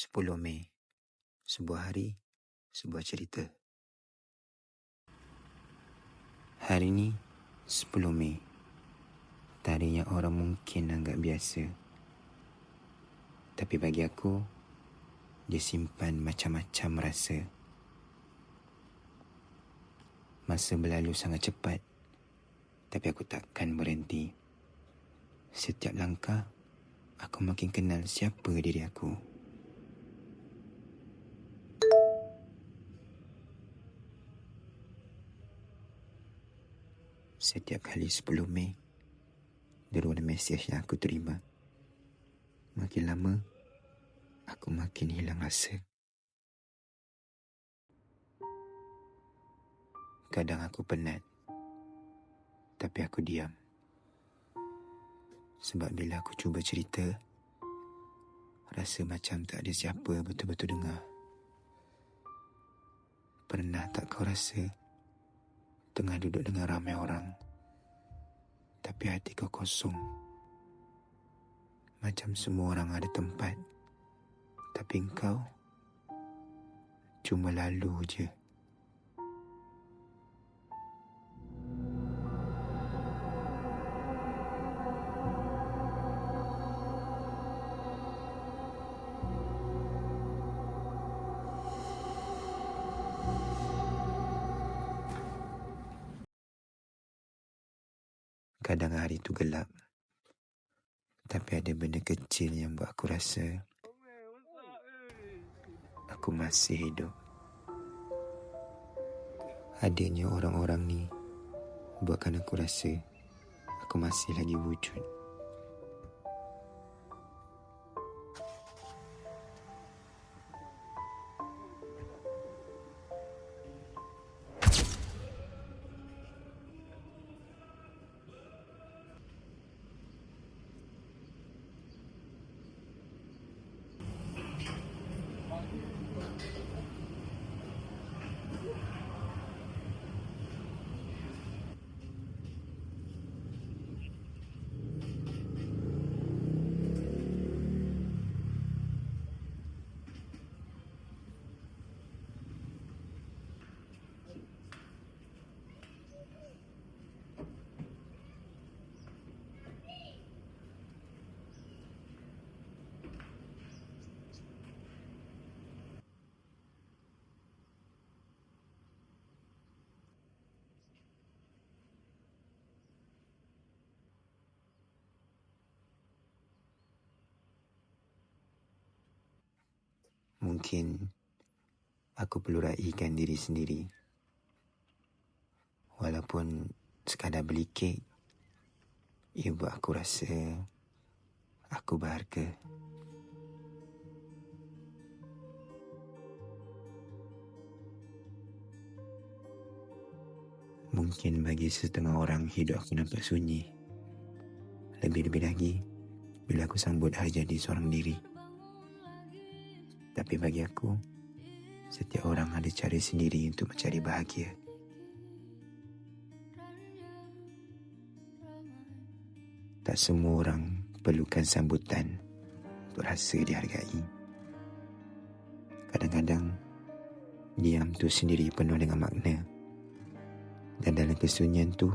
10 Mei, sebuah hari, sebuah cerita. Hari ni 10 Mei, tarikh yang orang mungkin anggap biasa. Tapi bagi aku, dia simpan macam-macam rasa. Masa berlalu sangat cepat, tapi aku takkan berhenti. Setiap langkah, aku makin kenal siapa diri aku. Setiap kali 10 Mei, deruan mesej yang aku terima. Makin lama, aku makin hilang rasa. Kadang aku penat, tapi aku diam. Sebab bila aku cuba cerita, rasa macam tak ada siapa betul-betul dengar. Pernah tak kau rasa tengah duduk dengan ramai orang, tapi hati kau kosong? Macam semua orang ada tempat, tapi engkau cuma lalu je. Kadang hari tu gelap, tapi ada benda kecil yang buat aku rasa aku masih hidup. Adanya orang-orang ni buatkan aku rasa aku masih lagi wujud. Mungkin aku perlu raikan diri sendiri. Walaupun sekadar beli kek, ia buat aku rasa aku berharga. Mungkin bagi setengah orang hidup aku nampak sunyi. Lebih-lebih lagi bila aku sambut hari jadi seorang diri. Tapi bagi aku, setiap orang ada cara sendiri untuk mencari bahagia. Tak semua orang perlukan sambutan untuk rasa dihargai. Kadang-kadang, diam tu sendiri penuh dengan makna. Dan dalam kesunyian tu,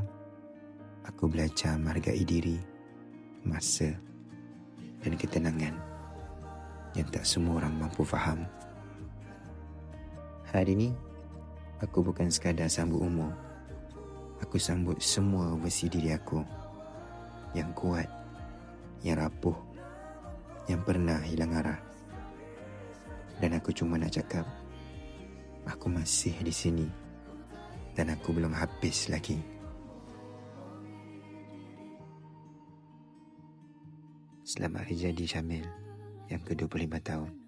aku belajar menghargai diri, masa dan ketenangan yang tak semua orang mampu faham. Hari ni, aku bukan sekadar sambut umur. Aku sambut semua versi diri aku. Yang kuat, yang rapuh, yang pernah hilang arah. Dan aku cuma nak cakap, aku masih di sini. Dan aku belum habis lagi. Selamat hari jadi Syamil yang ke-25 tahun.